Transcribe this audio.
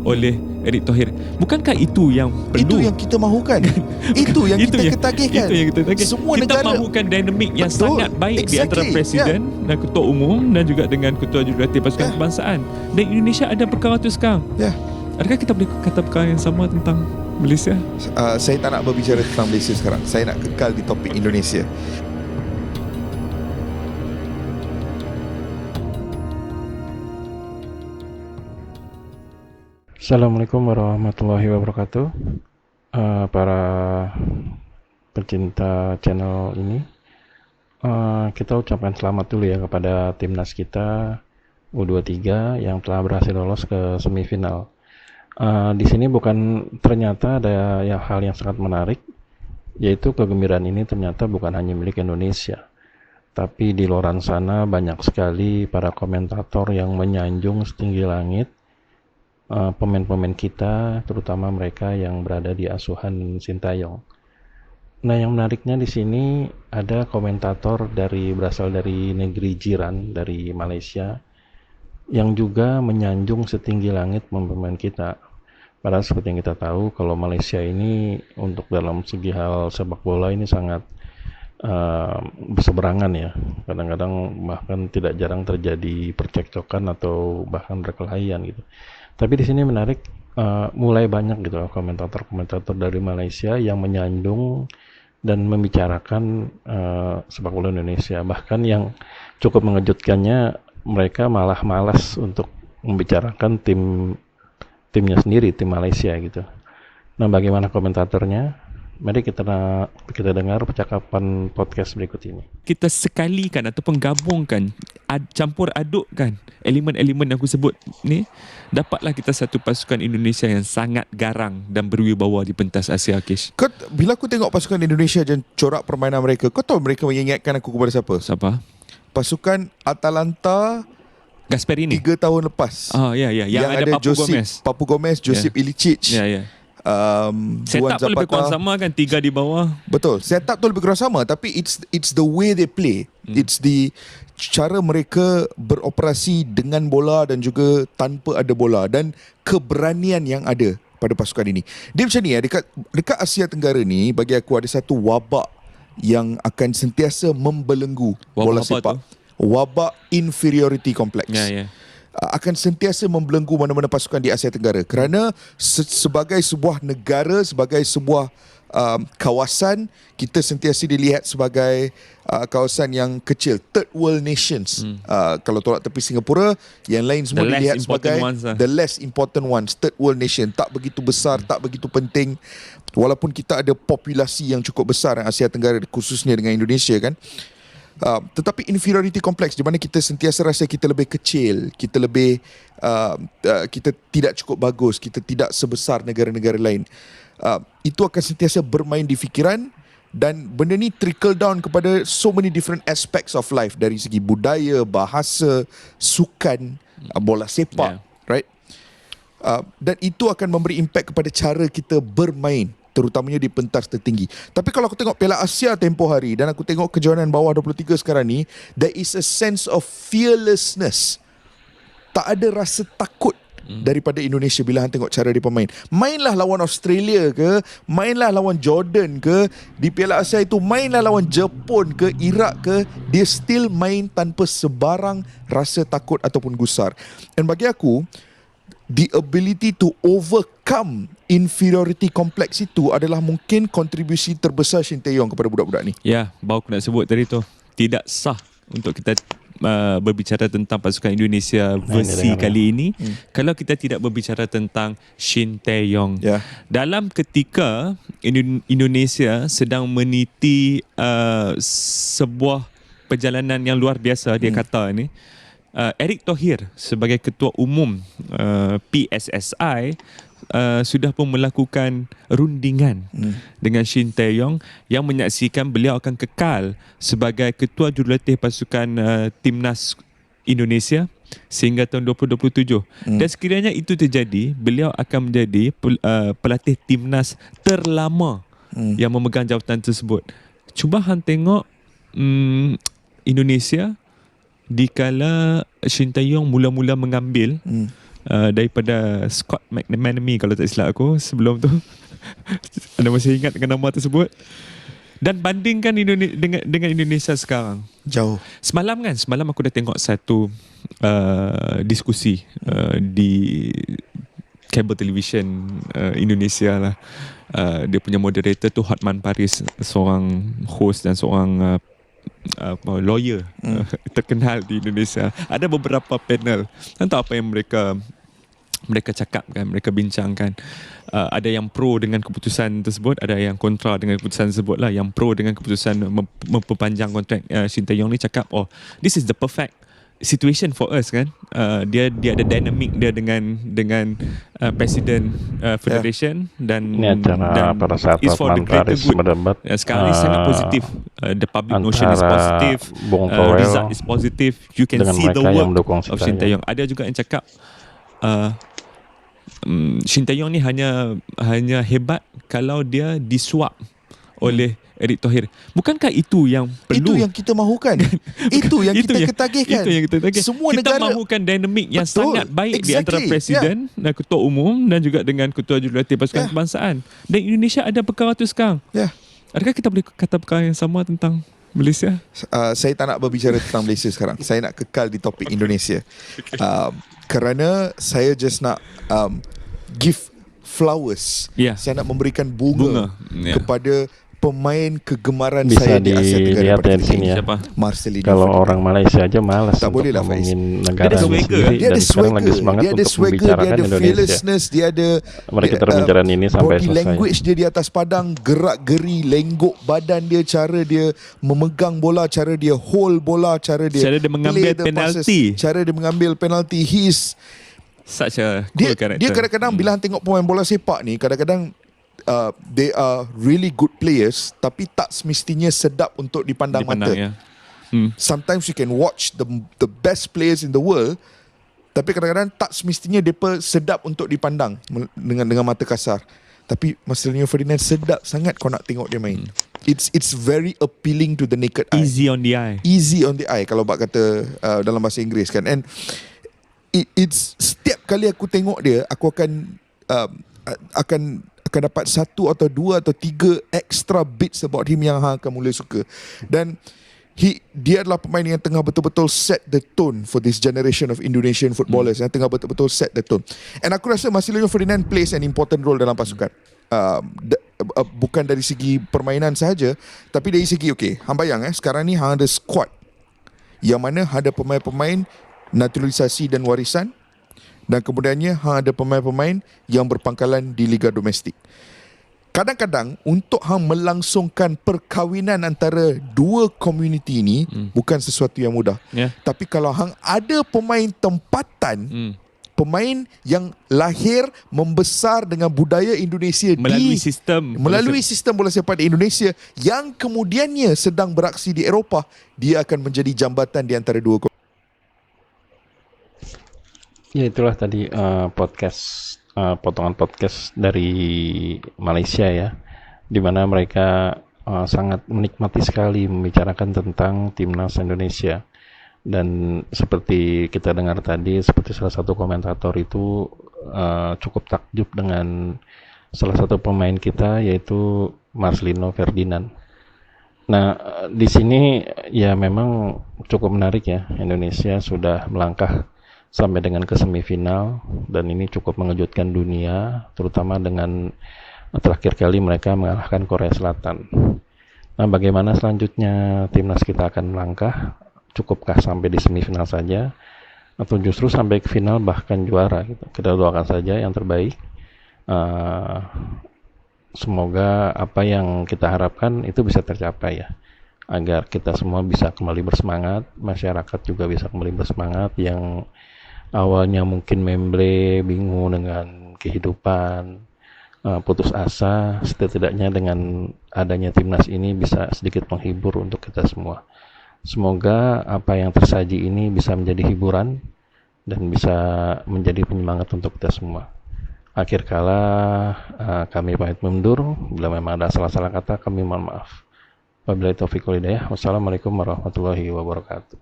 oleh Erick Thohir. Bukankah itu yang perlu? Itu yang kita mahukan. Itu yang kita ketagihkan. Itu yang kita tagih. Semua kita negara mahukan dinamik yang sangat baik di antara Exactly. Presiden dan Ketua Umum dan juga dengan Ketua Jurulatih Pasukan Kebangsaan. Dan Indonesia ada perkara itu sekarang. Adakah kita boleh kata perkara yang sama tentang Malaysia? Saya tak nak berbicara tentang Malaysia sekarang. Saya nak kekal di topik Indonesia. Assalamualaikum warahmatullahi wabarakatuh. Para pecinta channel ini, kita ucapkan selamat dulu ya kepada timnas kita U23 yang telah berhasil lolos ke semifinal. Di sini bukan ternyata ada hal yang sangat menarik, yaitu kegembiraan ini ternyata bukan hanya milik Indonesia, tapi di luar sana banyak sekali para komentator yang menyanjung setinggi langit pemain-pemain kita, terutama mereka yang berada di asuhan Sintayong. Nah, yang menariknya di sini ada komentator berasal dari negeri jiran, dari Malaysia, yang juga menyanjung setinggi langit pemain kita. Padahal seperti yang kita tahu, kalau Malaysia ini untuk dalam segi hal sepak bola ini sangat berseberangan ya. Kadang-kadang bahkan tidak jarang terjadi percekcokan atau bahkan perkelahian gitu. Tapi di sini menarik, mulai banyak gitu komentator-komentator dari Malaysia yang menyandung dan membicarakan sepak bola Indonesia. Bahkan yang cukup mengejutkannya, mereka malah malas untuk membicarakan timnya sendiri, tim Malaysia gitu. Nah, bagaimana komentatornya? Mari kita dengar percakapan podcast berikut ini. Kita sekalikan ataupun gabungkan, campur adukkan elemen-elemen yang aku sebut ni, dapatlah kita satu pasukan Indonesia yang sangat garang dan berwibawa di pentas Asia, Kish. Bila aku tengok pasukan Indonesia dan corak permainan mereka, kau tahu mereka mengingatkan aku kepada siapa? Siapa? Pasukan Atalanta Gasperini 3 tahun lepas. Yang ada Papu Gomez, Josip Ilicic. Setup tu lebih kurang sama kan, 3 di bawah. Betul, setup tu lebih kurang sama, tapi it's the way they play. It's the cara mereka beroperasi dengan bola dan juga tanpa ada bola, dan keberanian yang ada pada pasukan ini. Dia macam ni ya, dekat Asia Tenggara ni, bagi aku ada satu wabak yang akan sentiasa membelenggu bola sepak. Wabak inferiority complex. Akan sentiasa membelenggu mana-mana pasukan di Asia Tenggara, kerana sebagai sebuah negara, sebagai sebuah kawasan, kita sentiasa dilihat sebagai kawasan yang kecil, third world nations. Kalau tolak tepi Singapura, yang lain semua dilihat sebagai the less important ones, third world nation, tak begitu besar, tak begitu penting. Walaupun kita ada populasi yang cukup besar Asia Tenggara, khususnya dengan Indonesia kan. Tetapi inferiority complex, di mana kita sentiasa rasa kita lebih kecil, kita lebih kita tidak cukup bagus, kita tidak sebesar negara-negara lain. Itu akan sentiasa bermain di fikiran, dan benda ni trickle down kepada so many different aspects of life, dari segi budaya, bahasa, sukan, bola sepak, right? Dan itu akan memberi impact kepada cara kita bermain, terutamanya di pentas tertinggi. Tapi kalau aku tengok Piala Asia tempoh hari dan aku tengok kejohanan bawah 23 sekarang ni, there is a sense of fearlessness. Tak ada rasa takut daripada Indonesia bila hang tengok cara dia bermain. Mainlah lawan Australia ke, mainlah lawan Jordan ke, di Piala Asia itu mainlah lawan Jepun ke, Iraq ke, dia still main tanpa sebarang rasa takut ataupun gusar. Dan bagi aku, the ability to overcome inferiority complex itu adalah mungkin kontribusi terbesar Shin Tae-yong kepada budak-budak ni. Baru aku nak sebut tadi tu, tidak sah untuk kita berbicara tentang pasukan Indonesia versi kali ini kalau kita tidak berbicara tentang Shin Tae-yong. Dalam ketika Indonesia sedang meniti sebuah perjalanan yang luar biasa, dia kata ni, Erick Thohir sebagai Ketua Umum PSSI sudah pun melakukan rundingan dengan Shin Tae-yong yang menyaksikan beliau akan kekal sebagai Ketua Jurulatih Pasukan Timnas Indonesia sehingga tahun 2027. Dan sekiranya itu terjadi, beliau akan menjadi pelatih timnas terlama yang memegang jawatan tersebut. Cuba hang tengok Indonesia dikala Shin Tae-yong mula-mula mengambil daripada Scott McManamy kalau tak silap aku sebelum tu. Anda masih ingat dengan nama tersebut? Dan bandingkan dengan Indonesia sekarang, jauh. Semalam aku dah tengok satu diskusi di cable television Indonesia lah. Dia punya moderator tu Hotman Paris, seorang host dan seorang lawyer terkenal di Indonesia. Ada beberapa panel. Entah apa yang mereka cakapkan, mereka bincangkan. Ada yang pro dengan keputusan tersebut, ada yang kontra dengan keputusan tersebut lah. Yang pro dengan keputusan memperpanjang kontrak Shin Tae-yong ni cakap, this is the perfect situation for us kan. Dia ada dynamic dia dengan Presiden Federation dan ini acara pada saat is for the greater good. Sekarang ni sangat positif. The public notion is positive, result is positive. You can see the work of Shin Tae-yong. Ada juga yang cakap Shin Tae-yong ni hanya hebat kalau dia disuap oleh Erick Thohir. Bukankah itu yang perlu? Itu yang kita mahukan. Itu yang kita ketagihkan. Itu yang kita tagih. Semua kita negara mahukan dinamik yang sangat baik di antara presiden dan ketua umum dan juga dengan ketua jurulatih pasukan kebangsaan. Dan Indonesia ada perkara itu sekarang. Adakah kita boleh kata perkara yang sama tentang Malaysia? Saya tak nak berbicara tentang Malaysia sekarang. Saya nak kekal di topik Indonesia. Kerana saya just nak give flowers. Saya nak memberikan bunga. Kepada pemain kegemaran bisa saya di Asia Tenggara pada di sini ya. Marcelino Kalau orang Malaysia aja malas tak boleh lah, ngomongin negara dia sendiri ada dan sekarang lagi semangat dia ada untuk swagger, membicarakan dia ada Indonesia. fearlessness, dia ada mereka pembicaraan ini sampai body selesai. language dia di atas padang, gerak geri, lenggok badan dia, cara dia memegang bola, cara dia hold bola, cara dia mengambil penalti, cara dia mengambil penalti. He is such a cool character. Dia kadang-kadang bila tengok pemain bola sepak ni, kadang-kadang they are really good players tapi tak semestinya sedap untuk dipandang mata. Sometimes you can watch the best players in the world tapi kadang-kadang tak semestinya mereka sedap untuk dipandang dengan mata kasar. Tapi Marcelino Ferdinand sedap sangat kau nak tengok dia main. It's very appealing to the naked eye. Easy on the eye. Easy on the eye kalau bak kata dalam bahasa Inggeris kan. And it's setiap kali aku tengok dia, aku akan dapat satu atau dua atau tiga extra bits about him yang akan mula suka. Dan dia adalah pemain yang tengah betul-betul set the tone for this generation of Indonesian footballers, yang tengah betul-betul set the tone. And aku rasa Marcelino Ferdinand plays an important role dalam pasukan. Bukan dari segi permainan sahaja, tapi dari segi hang bayang sekarang ni hang ada squad yang mana ada pemain-pemain naturalisasi dan warisan, dan kemudiannya hang ada pemain-pemain yang berpangkalan di liga domestik. Kadang-kadang untuk hang melangsungkan perkahwinan antara dua komuniti ini bukan sesuatu yang mudah. Tapi kalau hang ada pemain tempatan, pemain yang lahir membesar dengan budaya Indonesia melalui sistem bola sepak di Indonesia yang kemudiannya sedang beraksi di Eropah, dia akan menjadi jambatan di antara dua komuniti. Ya itulah tadi potongan podcast dari Malaysia ya, di mana mereka sangat menikmati sekali membicarakan tentang timnas Indonesia. Dan seperti kita dengar tadi, seperti salah satu komentator itu cukup takjub dengan salah satu pemain kita yaitu Marcelino Ferdinand. Nah di sini ya memang cukup menarik ya, Indonesia sudah melangkah sampai dengan ke semifinal dan ini cukup mengejutkan dunia, terutama dengan terakhir kali mereka mengalahkan Korea Selatan. Nah, bagaimana selanjutnya timnas kita akan melangkah? Cukupkah sampai di semifinal saja atau justru sampai ke final bahkan juara gitu? Kita doakan saja yang terbaik. Semoga apa yang kita harapkan itu bisa tercapai ya, agar kita semua bisa kembali bersemangat, masyarakat juga bisa kembali bersemangat yang awalnya mungkin memble, bingung dengan kehidupan, putus asa, setidaknya dengan adanya timnas ini bisa sedikit menghibur untuk kita semua. Semoga apa yang tersaji ini bisa menjadi hiburan dan bisa menjadi penyemangat untuk kita semua. Akhir kala kami pamit mundur. Bila memang ada salah-salah kata kami mohon maaf. Wabillahi taufiq wal hidayah. Wassalamualaikum warahmatullahi wabarakatuh.